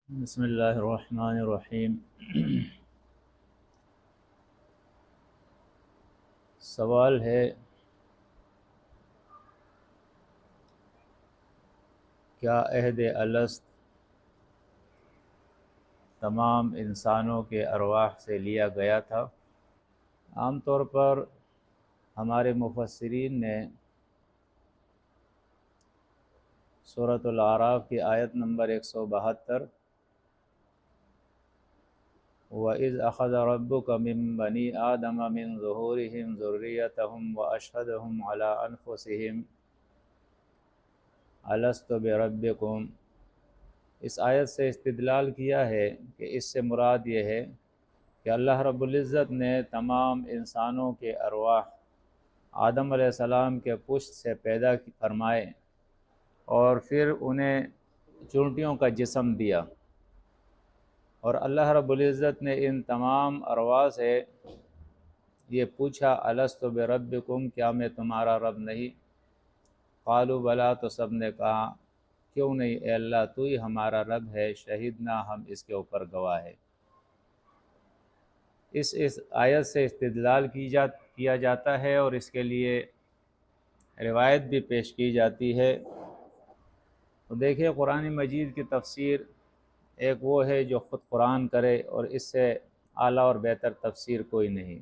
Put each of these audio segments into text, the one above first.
بسم اللہ الرحمن الرحیم۔ سوال ہے، کیا عہد الست تمام انسانوں کے ارواح سے لیا گیا تھا؟ عام طور پر ہمارے مفسرین نے سورۃ الاعراف کی آیت نمبر 172 وَإِذْ أَخَذَ رَبُّكَ مِن بَنِي آدَمَ مِن ظُهُورِهِمْ ذُرِّيَّتَهُمْ وَأَشْهَدَهُمْ عَلَىٰ أَنفُسِهِمْ أَلَسْتُ بِرَبِّكُمْ، اس آیت سے استدلال کیا ہے کہ اس سے مراد یہ ہے کہ اللہ رب العزت نے تمام انسانوں کے ارواح آدم علیہ السلام کے پشت سے پیدا فرمائے اور پھر انہیں چونٹیوں کا جسم دیا، اور اللہ رب العزت نے ان تمام ارواح سے یہ پوچھا الست بربکم، کیا میں تمہارا رب نہیں؟ قالوا بلا، تو سب نے کہا کیوں نہیں اے اللہ، تو ہی ہمارا رب ہے، شہیدنا، ہم اس کے اوپر گواہ ہے۔ اس آیت سے استدلال کیا جاتا ہے اور اس کے لیے روایت بھی پیش کی جاتی ہے۔ تو دیکھیں، قرآن مجید کی تفسیر ایک وہ ہے جو خود قرآن کرے، اور اس سے اعلیٰ اور بہتر تفسیر کوئی نہیں،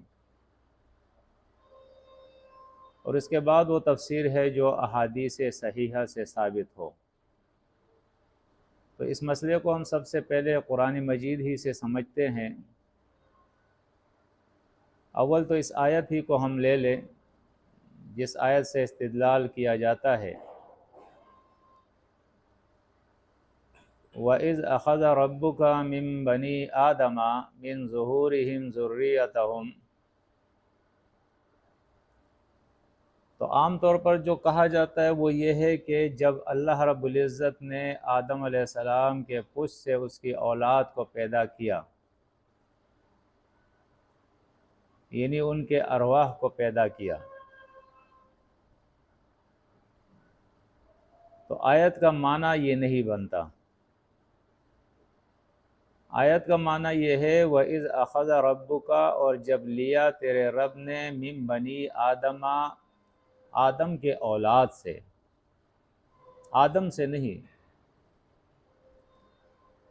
اور اس کے بعد وہ تفسیر ہے جو احادیث صحیحہ سے ثابت ہو۔ تو اس مسئلے کو ہم سب سے پہلے قرآن مجید ہی سے سمجھتے ہیں۔ اول تو اس آیت ہی کو ہم لے لیں جس آیت سے استدلال کیا جاتا ہے، وَإِذْ أَخَذَ رَبُّكَ مِن بَنِي آدَمَ مِن ظُهُورِهِمْ ذُرِّيَّتَهُمْ۔ تو عام طور پر جو کہا جاتا ہے وہ یہ ہے کہ جب اللہ رب العزت نے آدم علیہ السلام کے پشت سے اس کی اولاد کو پیدا کیا، یعنی ان کے ارواح کو پیدا کیا، تو آیت کا معنی یہ نہیں بنتا۔ آیت کا معنی یہ ہے وَإِذْ أَخَذَ رَبُّكَ، اور جب لیا تیرے رب نے مِن بنی آدم، آدم کے اولاد سے، آدم سے نہیں،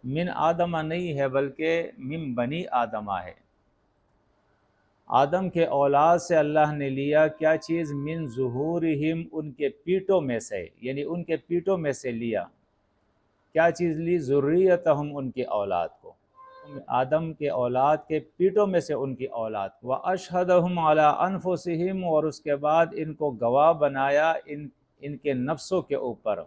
من آدم نہیں ہے بلکہ من بنی آدمہ ہے، آدم کے اولاد سے اللہ نے لیا کیا چیز؟ من ظہورہم، ان کے پیٹوں میں سے، یعنی ان کے پیٹوں میں سے لیا کیا چیز لی؟ ذریتہم، ان کی اولاد کو، آدم کے اولاد کے پیٹوں میں سے ان کی اولاد، واشہدہم علی انفسہم، اور اس کے بعد ان کو گواہ بنایا ان کے نفسوں کے اوپر،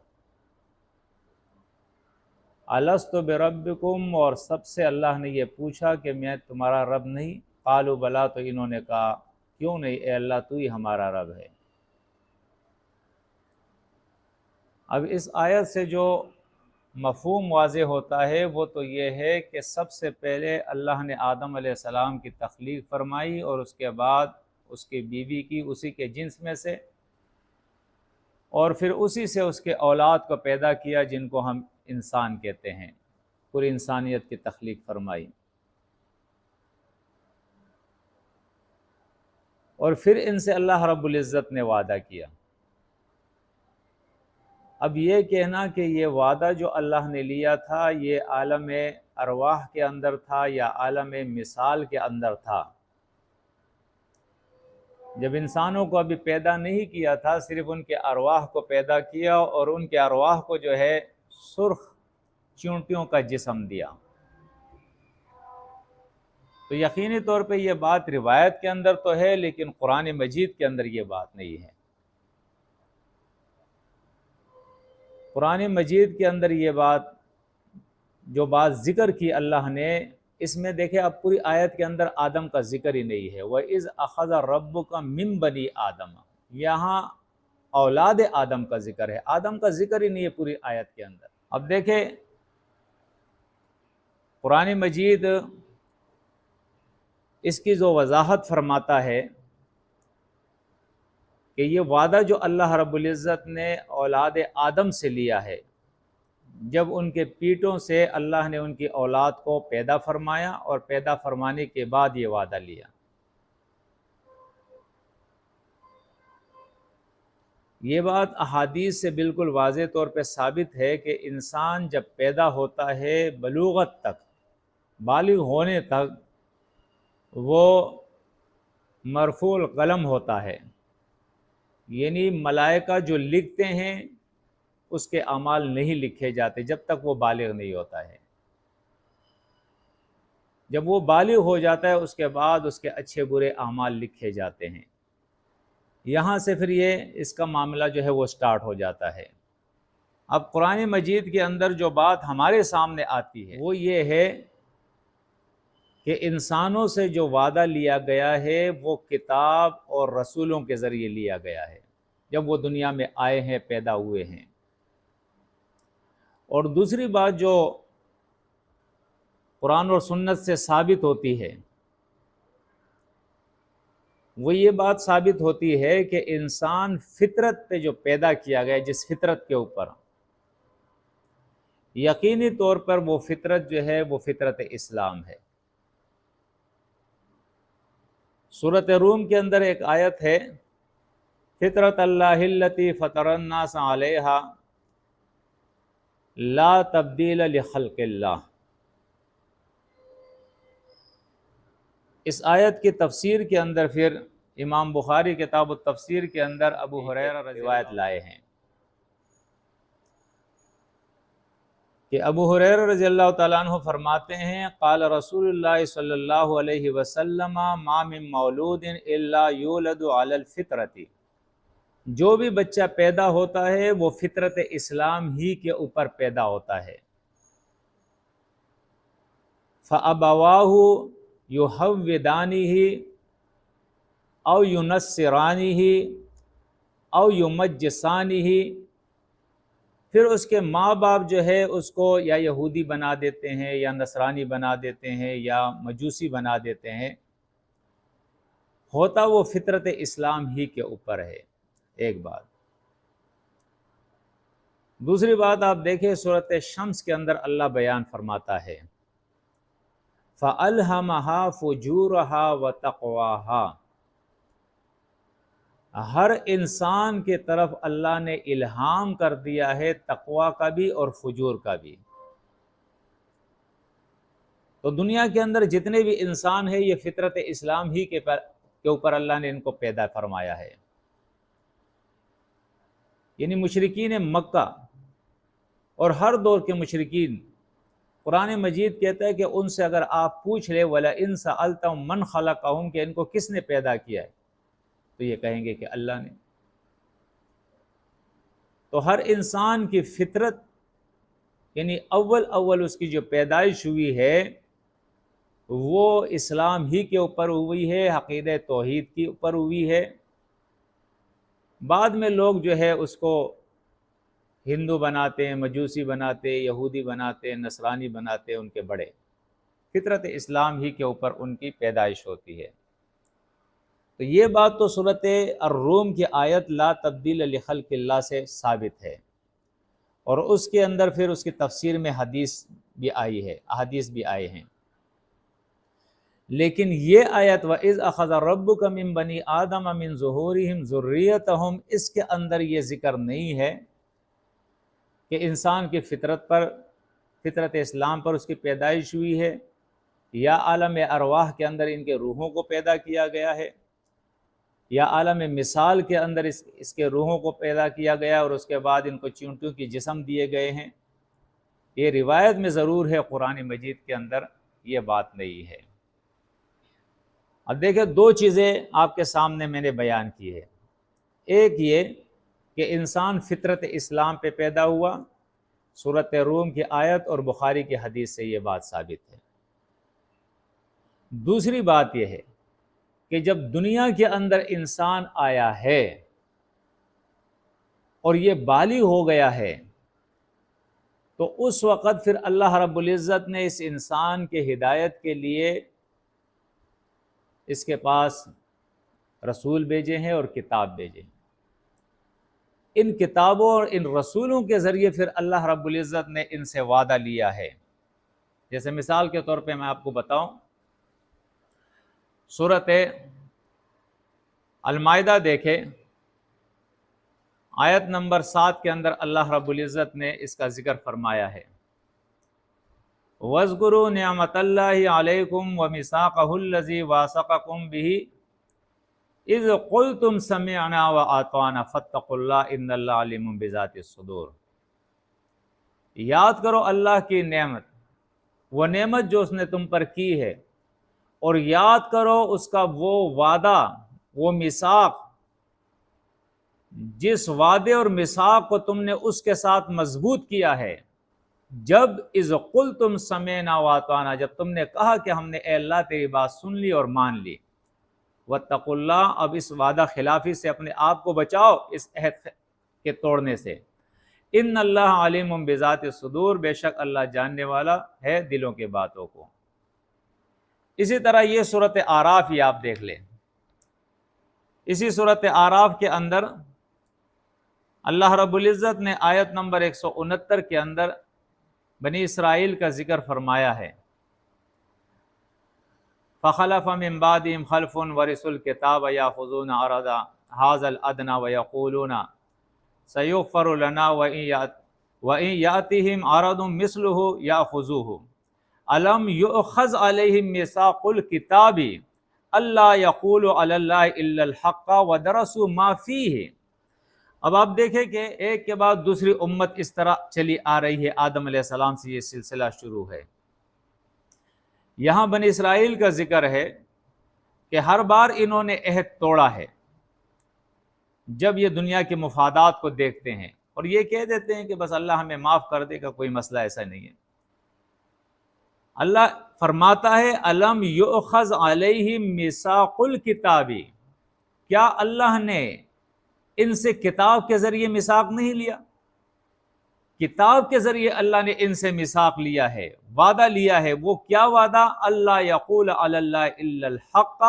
الست بربکم، اور سب سے اللہ نے یہ پوچھا کہ میں تمہارا رب نہیں؟ قالوا بلا، تو انہوں نے کہا کیوں نہیں اے اللہ، تو ہی ہمارا رب ہے۔ اب اس آیت سے جو مفہوم واضح ہوتا ہے وہ تو یہ ہے کہ سب سے پہلے اللہ نے آدم علیہ السلام کی تخلیق فرمائی، اور اس کے بعد اس کی بیوی کی اسی کے جنس میں سے، اور پھر اسی سے اس کے اولاد کو پیدا کیا جن کو ہم انسان کہتے ہیں، پوری انسانیت کی تخلیق فرمائی، اور پھر ان سے اللہ رب العزت نے وعدہ کیا۔ اب یہ کہنا کہ یہ وعدہ جو اللہ نے لیا تھا یہ عالم ارواح کے اندر تھا یا عالم مثال کے اندر تھا، جب انسانوں کو ابھی پیدا نہیں کیا تھا، صرف ان کے ارواح کو پیدا کیا، اور ان کے ارواح کو جو ہے سرخ چونٹیوں کا جسم دیا، تو یقینی طور پہ یہ بات روایت کے اندر تو ہے لیکن قرآن مجید کے اندر یہ بات نہیں ہے۔ قرآن مجید کے اندر یہ بات، جو بات ذکر کی اللہ نے، اس میں دیکھیں اب پوری آیت کے اندر آدم کا ذکر ہی نہیں ہے۔ وَإِذْ أَخَذَ رَبُّكَ مِن بَنِي آدَمَ، یہاں اولاد آدم کا ذکر ہے، آدم کا ذکر ہی نہیں ہے پوری آیت کے اندر۔ اب دیکھیں قرآن مجید اس کی جو وضاحت فرماتا ہے کہ یہ وعدہ جو اللہ رب العزت نے اولاد آدم سے لیا ہے، جب ان کے پیٹوں سے اللہ نے ان کی اولاد کو پیدا فرمایا اور پیدا فرمانے کے بعد یہ وعدہ لیا۔ یہ بات احادیث سے بالکل واضح طور پہ ثابت ہے کہ انسان جب پیدا ہوتا ہے بلوغت تک، بالغ ہونے تک، وہ مرفوع القلم ہوتا ہے، یعنی ملائکہ جو لکھتے ہیں اس کے اعمال نہیں لکھے جاتے جب تک وہ بالغ نہیں ہوتا ہے۔ جب وہ بالغ ہو جاتا ہے اس کے بعد اس کے اچھے برے اعمال لکھے جاتے ہیں۔ یہاں سے پھر یہ اس کا معاملہ جو ہے وہ سٹارٹ ہو جاتا ہے۔ اب قرآن مجید کے اندر جو بات ہمارے سامنے آتی ہے وہ یہ ہے کہ انسانوں سے جو وعدہ لیا گیا ہے وہ کتاب اور رسولوں کے ذریعے لیا گیا ہے جب وہ دنیا میں آئے ہیں، پیدا ہوئے ہیں۔ اور دوسری بات جو قرآن اور سنت سے ثابت ہوتی ہے وہ یہ بات ثابت ہوتی ہے کہ انسان فطرت پہ جو پیدا کیا گیا، جس فطرت کے اوپر، یقینی طور پر وہ فطرت جو ہے وہ فطرت اسلام ہے۔ سورۃ روم کے اندر ایک آیت ہے، فطرت اللہ التی فطر الناس علیہا لا تبدیل لخلق اللہ۔ اس آیت کی تفسیر کے اندر پھر امام بخاری کتاب التفسیر کے اندر ابو ہریرہ روایت لائے ہیں کہ ابو ہریرہ رضی اللہ تعالیٰ عنہ فرماتے ہیں، قال رسول اللہ صلی اللہ علیہ وسلم ما من مولود الا یولد علی الفطرۃ، جو بھی بچہ پیدا ہوتا ہے وہ فطرت اسلام ہی کے اوپر پیدا ہوتا ہے۔ فَأَبَوَاهُ يُحَوِّدَانِهِ او يُنَصِّرَانِهِ او يُمَجِّسَانِهِ، پھر اس کے ماں باپ جو ہے اس کو یا یہودی بنا دیتے ہیں یا نصرانی بنا دیتے ہیں یا مجوسی بنا دیتے ہیں، ہوتا وہ فطرت اسلام ہی کے اوپر ہے۔ ایک بات۔ دوسری بات آپ دیکھیں سورۃ شمس کے اندر اللہ بیان فرماتا ہے، فَأَلْهَمَهَا فُجُورَهَا وَتَقْوَاهَا، ہر انسان کے طرف اللہ نے الہام کر دیا ہے تقوی کا بھی اور فجور کا بھی۔ تو دنیا کے اندر جتنے بھی انسان ہیں یہ فطرت اسلام ہی کے اوپر اللہ نے ان کو پیدا فرمایا ہے۔ یعنی مشرکین مکہ اور ہر دور کے مشرکین، قرآن مجید کہتا ہے کہ ان سے اگر آپ پوچھ لیں وَلَئِن سَأَلْتَهُم مَّنْ خَلَقَهُم، کہ ان کو کس نے پیدا کیا ہے، تو یہ کہیں گے کہ اللہ نے۔ تو ہر انسان کی فطرت، یعنی اول اس کی جو پیدائش ہوئی ہے وہ اسلام ہی کے اوپر ہوئی ہے، عقیدہ توحید کے اوپر ہوئی ہے۔ بعد میں لوگ جو ہے اس کو ہندو بناتے ہیں، مجوسی بناتے، یہودی بناتے، نصرانی بناتے، ان کے بڑے۔ فطرت اسلام ہی کے اوپر ان کی پیدائش ہوتی ہے۔ تو یہ بات تو سورۃ الروم کی آیت لا تبدیل لخلق اللہ سے ثابت ہے، اور اس کے اندر پھر اس کی تفسیر میں حدیث بھی آئی ہے، احادیث بھی آئے ہیں۔ لیکن یہ آیت وَإِذْ أَخَذَ رَبُّكَ مِن بَنِي آدَمَ مِن ظُهُورِهِمْ ذُرِّيَّتَهُمْ، اس کے اندر یہ ذکر نہیں ہے کہ انسان کی فطرت پر، فطرت اسلام پر اس کی پیدائش ہوئی ہے، یا عالم ارواح کے اندر ان کے روحوں کو پیدا کیا گیا ہے، یا عالم مثال کے اندر اس کے روحوں کو پیدا کیا گیا اور اس کے بعد ان کو چونٹیوں کی جسم دیے گئے ہیں۔ یہ روایت میں ضرور ہے، قرآن مجید کے اندر یہ بات نہیں ہے۔ اب دیکھیں دو چیزیں آپ کے سامنے میں نے بیان کی ہے، ایک یہ کہ انسان فطرت اسلام پہ پیدا ہوا، سورۃ روم کی آیت اور بخاری کی حدیث سے یہ بات ثابت ہے۔ دوسری بات یہ ہے کہ جب دنیا کے اندر انسان آیا ہے اور یہ بالغ ہو گیا ہے تو اس وقت پھر اللہ رب العزت نے اس انسان کے ہدایت کے لیے اس کے پاس رسول بھیجے ہیں اور کتاب بھیجے ہیں۔ ان کتابوں اور ان رسولوں کے ذریعے پھر اللہ رب العزت نے ان سے وعدہ لیا ہے۔ جیسے مثال کے طور پہ میں آپ کو بتاؤں، سورۃ المائدہ دیکھیں، آیت نمبر 7 کے اندر اللہ رب العزت نے اس کا ذکر فرمایا ہے، وَاذْكُرُوا نِعْمَةَ اللَّهِ عَلَيْكُمْ وَمِيثَاقَهُ الَّذِي وَاثَقَكُم بِهِ اِذْ قُلْتُمْ سَمِعْنَا وَأَطَعْنَا فَاتَّقُوا اللَّهَ إِنَّ اللَّهَ عَلِيمٌ بِذَاتِ الصُّدُورِ۔ یاد کرو اللہ کی نعمت، وہ نعمت جو اس نے تم پر کی ہے، اور یاد کرو اس کا وہ وعدہ، وہ میثاق، جس وعدے اور میثاق کو تم نے اس کے ساتھ مضبوط کیا ہے، جب اذ قلتم سمعنا واطعنا، جب تم نے کہا کہ ہم نے اے اللہ تیری بات سن لی اور مان لی۔ واتقوا اللہ، اب اس وعدہ خلافی سے اپنے آپ کو بچاؤ، اس عہد کے توڑنے سے۔ ان اللہ علیم بذات الصدور، بے شک اللہ جاننے والا ہے دلوں کے باتوں کو۔ اسی طرح یہ سورۃ اعراف ہی آپ دیکھ لیں، اسی سورۃ اعراف کے اندر اللہ رب العزت نے آیت نمبر 169 کے اندر بنی اسرائیل کا ذکر فرمایا ہے، فَخَلَفَ مِن بَعْدِهِمْ خَلْفٌ وَرِثُوا الْكِتَابَ يَأْخُذُونَ عَرَضَ هَٰذَا الْأَدْنَىٰ وَيَقُولُونَ سَيُغْفَرُ لَنَا وَإِن يَأْتِهِمْ عَرَضٌ مِثْلُهُ يَأْخُذُوهُ أَلَمْ يُؤْخَذْ عَلَيْهِم مِّيثَاقُ الْكِتَابِ أَلَّا يَقُولُوا عَلَى اللَّهِ إِلَّا الْحَقَّ وَدَرَسُوا مَا فِيهِ۔ اب آپ دیکھیں کہ ایک کے بعد دوسری امت اس طرح چلی آ رہی ہے، آدم علیہ السلام سے یہ سلسلہ شروع ہے۔ یہاں بنی اسرائیل کا ذکر ہے کہ ہر بار انہوں نے عہد توڑا ہے، جب یہ دنیا کے مفادات کو دیکھتے ہیں، اور یہ کہہ دیتے ہیں کہ بس اللہ ہمیں معاف کر دے گا، کوئی مسئلہ ایسا نہیں ہے۔ اللہ فرماتا ہے الم یؤخذ علیہم میثاق الکتاب، کیا اللہ نے ان سے کتاب کے ذریعے میثاق نہیں لیا؟ کتاب کے ذریعے اللہ نے ان سے میثاق لیا ہے، وعدہ لیا ہے۔ وہ کیا وعدہ؟ اللہ یقول علی اللہ الا الحق،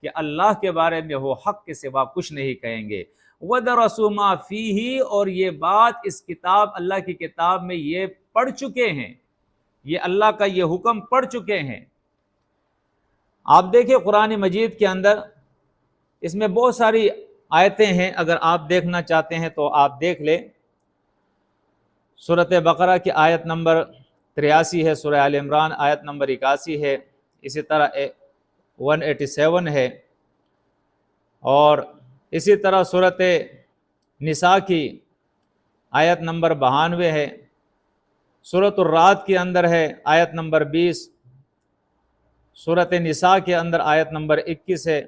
کہ اللہ کے بارے میں وہ حق کے سوا کچھ نہیں کہیں گے۔ وَدَرَسُوا مَا فِيهِ، اور یہ بات اس کتاب، اللہ کی کتاب میں یہ پڑھ چکے ہیں، یہ اللہ کا یہ حکم پڑھ چکے ہیں۔ آپ دیکھیں قرآن مجید کے اندر اس میں بہت ساری آیتیں ہیں، اگر آپ دیکھنا چاہتے ہیں تو آپ دیکھ لیں۔ سورۃ بقرہ کی آیت نمبر 83 ہے، سورہ آل عمران آیت نمبر 81 ہے، اسی طرح 187 ہے، اور اسی طرح سورۃ نساء کی آیت نمبر 92 ہے، سورۃ الرعد کے اندر ہے آیت نمبر 20، سورۃ نساء کے اندر آیت نمبر 21 ہے،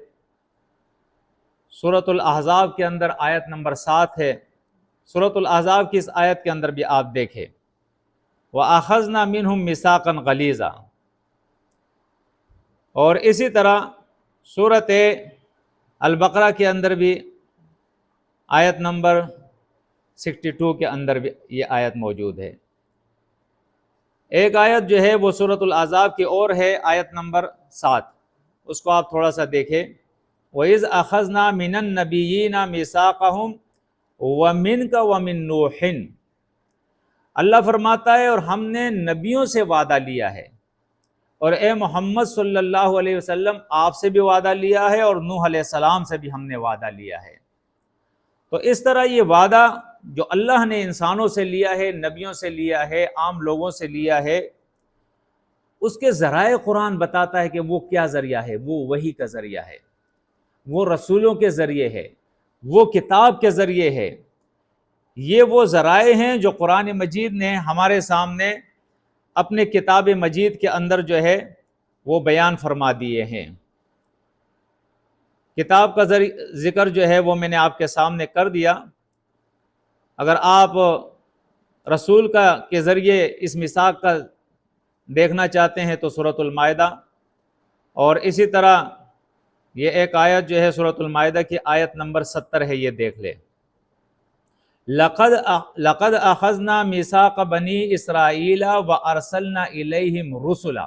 سورۃ الاحزاب کے اندر آیت نمبر 7 ہے۔ سورۃ الاحزاب کی اس آیت کے اندر بھی آپ دیکھیں وَأَخَذْنَا مِنْهُمْ مِيثَاقًا غَلِيظًا، اور اسی طرح سورۃ البقرہ کے اندر بھی آیت نمبر 62 کے اندر بھی یہ آیت موجود ہے۔ ایک آیت جو ہے وہ سورۃ الاحزاب کی اور ہے، آیت نمبر 7، اس کو آپ تھوڑا سا دیکھیں۔ وَإِذْ أَخَذْنَا مِنَ النَّبِيِّينَ مِيثَاقَهُمْ وَمِنْكَ وَمِن نُوحٍ، اللہ فرماتا ہے اور ہم نے نبیوں سے وعدہ لیا ہے، اور اے محمد صلی اللہ علیہ وسلم آپ سے بھی وعدہ لیا ہے، اور نوح علیہ السلام سے بھی ہم نے وعدہ لیا ہے۔ تو اس طرح یہ وعدہ جو اللہ نے انسانوں سے لیا ہے، نبیوں سے لیا ہے، عام لوگوں سے لیا ہے، اس کے ذرائع قرآن بتاتا ہے کہ وہ کیا ذریعہ ہے۔ وہ وحی کا ذریعہ ہے، وہ رسولوں کے ذریعے ہے، وہ کتاب کے ذریعے ہے۔ یہ وہ ذرائع ہیں جو قرآن مجید نے ہمارے سامنے اپنے کتاب مجید کے اندر جو ہے وہ بیان فرما دیے ہیں۔ کتاب کا ذکر جو ہے وہ میں نے آپ کے سامنے کر دیا۔ اگر آپ رسول کے ذریعے اس میثاق کا دیکھنا چاہتے ہیں تو سورۃ المائدہ، اور اسی طرح یہ ایک آیت جو ہے سورۃ المائدہ کی آیت نمبر 70 ہے، یہ دیکھ لیں۔ لقد اخذنا میثاق بنی اسرائیل وارسلنا الیہم رسلا،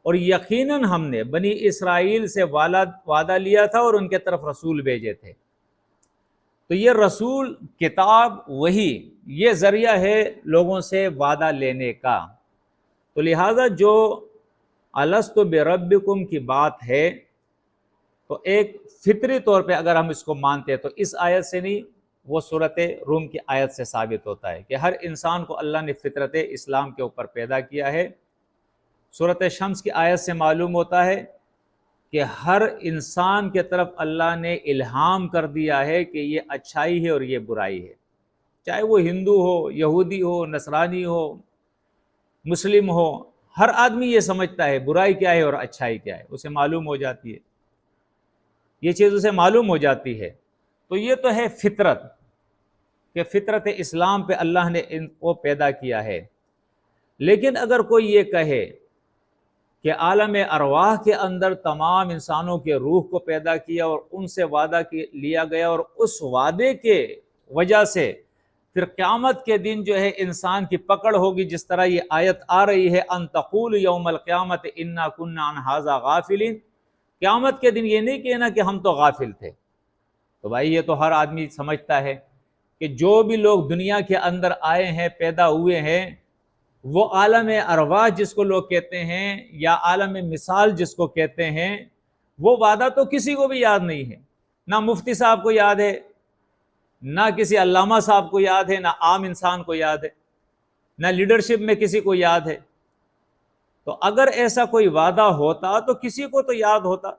اور یقیناً ہم نے بنی اسرائیل سے وعدہ لیا تھا اور ان کے طرف رسول بھیجے تھے۔ تو یہ رسول، کتاب، وحی، یہ ذریعہ ہے لوگوں سے وعدہ لینے کا۔ تو لہٰذا جو الست بربکم کی بات ہے، تو ایک فطری طور پہ اگر ہم اس کو مانتے ہیں تو اس آیت سے نہیں، وہ سورۃ روم کی آیت سے ثابت ہوتا ہے کہ ہر انسان کو اللہ نے فطرت اسلام کے اوپر پیدا کیا ہے۔ سورۃ شمس کی آیت سے معلوم ہوتا ہے کہ ہر انسان کے طرف اللہ نے الہام کر دیا ہے کہ یہ اچھائی ہے اور یہ برائی ہے، چاہے وہ ہندو ہو، یہودی ہو، نصرانی ہو، مسلم ہو، ہر آدمی یہ سمجھتا ہے برائی کیا ہے اور اچھائی کیا ہے، اسے معلوم ہو جاتی ہے، یہ چیز اسے معلوم ہو جاتی ہے۔ تو یہ تو ہے فطرت، کہ فطرت اسلام پہ اللہ نے ان کو پیدا کیا ہے۔ لیکن اگر کوئی یہ کہے کہ عالم ارواح کے اندر تمام انسانوں کے روح کو پیدا کیا اور ان سے وعدہ لیا گیا، اور اس وعدے کے وجہ سے پھر قیامت کے دن جو ہے انسان کی پکڑ ہوگی، جس طرح یہ آیت آ رہی ہے ان تقول یوم القیامت انا کنا عن ھذا غافلین، قیامت کے دن یہ نہیں کہنا کہ ہم تو غافل تھے۔ تو بھائی یہ تو ہر آدمی سمجھتا ہے کہ جو بھی لوگ دنیا کے اندر آئے ہیں، پیدا ہوئے ہیں، وہ عالم ارواح جس کو لوگ کہتے ہیں یا عالم مثال جس کو کہتے ہیں، وہ وعدہ تو کسی کو بھی یاد نہیں ہے، نہ مفتی صاحب کو یاد ہے، نہ کسی علامہ صاحب کو یاد ہے، نہ عام انسان کو یاد ہے، نہ لیڈرشپ میں کسی کو یاد ہے۔ تو اگر ایسا کوئی وعدہ ہوتا تو کسی کو تو یاد ہوتا،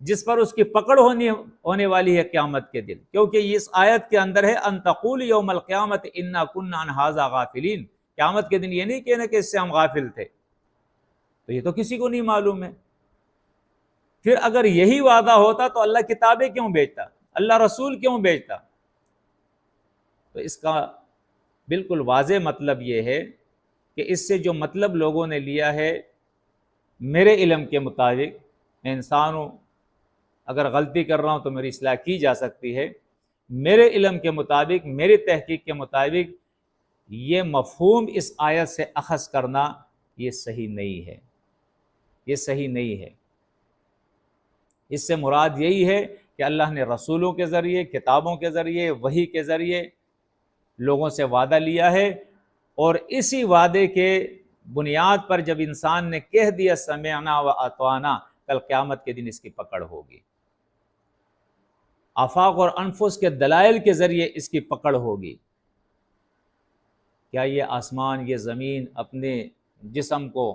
جس پر اس کی پکڑ ہونے والی ہے قیامت کے دن، کیونکہ اس آیت کے اندر ہے ان تقول یوم القیامت انا کنا عن ھذا غافلین، قیامت کے دن یہ نہیں کہنا کہ اس سے ہم غافل تھے، تو یہ تو کسی کو نہیں معلوم ہے۔ پھر اگر یہی وعدہ ہوتا تو اللہ کتابیں کیوں بھیجتا، اللہ رسول کیوں بھیجتا؟ تو اس کا بالکل واضح مطلب یہ ہے کہ اس سے جو مطلب لوگوں نے لیا ہے، میرے علم کے مطابق، میں انسان ہوں، اگر غلطی کر رہا ہوں تو میری اصلاح کی جا سکتی ہے، میرے علم کے مطابق، میری تحقیق کے مطابق، یہ مفہوم اس آیت سے اخذ کرنا یہ صحیح نہیں ہے، یہ صحیح نہیں ہے۔ اس سے مراد یہی ہے کہ اللہ نے رسولوں کے ذریعے، کتابوں کے ذریعے، وحی کے ذریعے لوگوں سے وعدہ لیا ہے، اور اسی وعدے کے بنیاد پر جب انسان نے کہہ دیا سمعنا و اطعنا، کل قیامت کے دن اس کی پکڑ ہوگی، آفاق اور انفس کے دلائل کے ذریعے اس کی پکڑ ہوگی۔ کیا یہ آسمان، یہ زمین، اپنے جسم کو،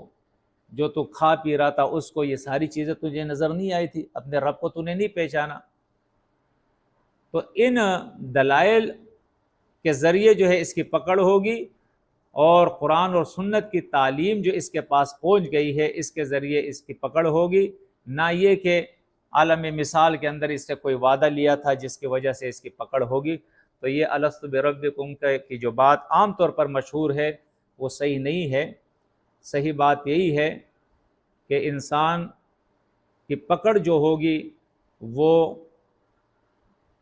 جو تو کھا پی رہا تھا اس کو، یہ ساری چیزیں تجھے نظر نہیں آئی تھی؟ اپنے رب کو تو نے نہیں پہچانا؟ تو ان دلائل کے ذریعے جو ہے اس کی پکڑ ہوگی، اور قرآن اور سنت کی تعلیم جو اس کے پاس پہنچ گئی ہے، اس کے ذریعے اس کی پکڑ ہوگی، نہ یہ کہ عالم مثال کے اندر اس سے کوئی وعدہ لیا تھا جس کی وجہ سے اس کی پکڑ ہوگی۔ تو یہ الست بربکم کی جو بات عام طور پر مشہور ہے وہ صحیح نہیں ہے۔ صحیح بات یہی ہے کہ انسان کی پکڑ جو ہوگی وہ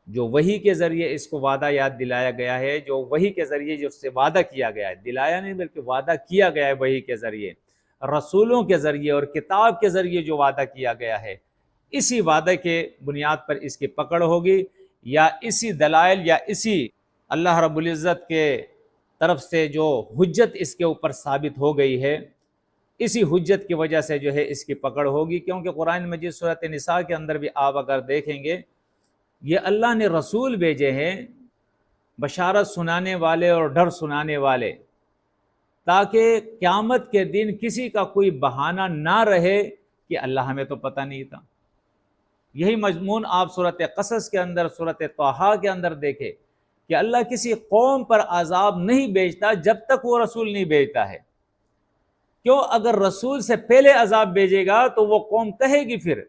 جو وحی کے ذریعے اس کو وعدہ یاد دلایا گیا ہے، جو وحی کے ذریعے جو اس سے وعدہ کیا گیا ہے، دلایا نہیں بلکہ وعدہ کیا گیا ہے وحی کے ذریعے، رسولوں کے ذریعے اور کتاب کے ذریعے جو وعدہ کیا گیا ہے، اسی وعدے کے بنیاد پر اس کی پکڑ ہوگی، یا اسی دلائل یا اسی اللہ رب العزت کے طرف سے جو حجت اس کے اوپر ثابت ہو گئی ہے، اسی حجت کی وجہ سے جو ہے اس کی پکڑ ہوگی۔ کیونکہ قرآن مجید سورۃ نساء کے اندر بھی آپ اگر دیکھیں گے، یہ اللہ نے رسول بھیجے ہیں بشارت سنانے والے اور ڈر سنانے والے، تاکہ قیامت کے دن کسی کا کوئی بہانہ نہ رہے کہ اللہ ہمیں تو پتہ نہیں تھا۔ یہی مضمون آپ سورۃ قصص کے اندر، سورۃ طٰہٰ کے اندر دیکھے کہ اللہ کسی قوم پر عذاب نہیں بھیجتا جب تک وہ رسول نہیں بھیجتا ہے۔ کیوں؟ اگر رسول سے پہلے عذاب بھیجے گا تو وہ قوم کہے گی پھر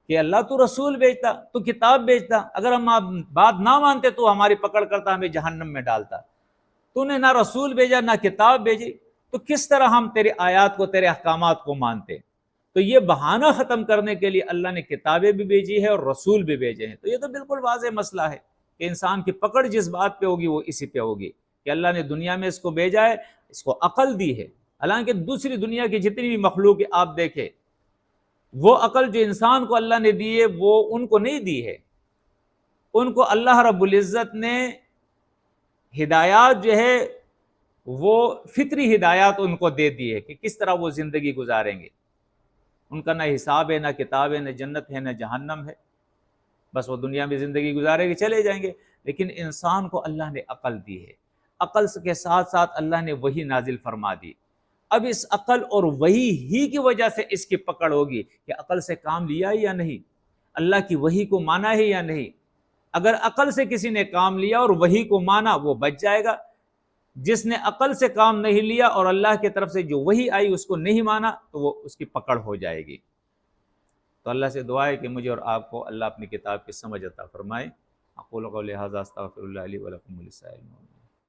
کہ اللہ تو رسول بھیجتا، تو کتاب بھیجتا، اگر ہم آپ بات نہ مانتے تو ہماری پکڑ کرتا، ہمیں جہنم میں ڈالتا، تو نے نہ رسول بھیجا نہ کتاب بھیجی، تو کس طرح ہم تیرے آیات کو، تیرے احکامات کو مانتے؟ تو یہ بہانہ ختم کرنے کے لیے اللہ نے کتابیں بھی بھیجی ہے اور رسول بھی بھیجے ہیں۔ تو یہ تو بالکل واضح مسئلہ ہے کہ انسان کی پکڑ جس بات پہ ہوگی وہ اسی پہ ہوگی کہ اللہ نے دنیا میں اس کو بھیجا ہے، اس کو عقل دی ہے۔ حالانکہ دوسری دنیا کی جتنی بھی مخلوق آپ دیکھیں، وہ عقل جو انسان کو اللہ نے دی ہے وہ ان کو نہیں دی ہے۔ ان کو اللہ رب العزت نے ہدایات جو ہے وہ فطری ہدایات ان کو دے دی ہے کہ کس طرح وہ زندگی گزاریں گے. ان کا نہ حساب ہے، نہ کتاب ہے، نہ جنت ہے، نہ جہنم ہے، بس وہ دنیا میں زندگی گزارے گے، چلے جائیں گے. لیکن انسان کو اللہ نے عقل دی ہے، عقل کے ساتھ ساتھ اللہ نے وحی نازل فرما دی. اب اس عقل اور وحی ہی کی وجہ سے اس کی پکڑ ہوگی کہ عقل سے کام لیا ہے یا نہیں، اللہ کی وحی کو مانا ہے یا نہیں. اگر عقل سے کسی نے کام لیا اور وحی کو مانا وہ بچ جائے گا. جس نے عقل سے کام نہیں لیا اور اللہ کی طرف سے جو وحی آئی اس کو نہیں مانا تو وہ اس کی پکڑ ہو جائے گی. تو اللہ سے دعا ہے کہ مجھے اور آپ کو اللہ اپنی کتاب کی سمجھ عطا فرمائے. اقول قولی ھذا استغفر اللہ لی ولکم ولسائر المؤمنین.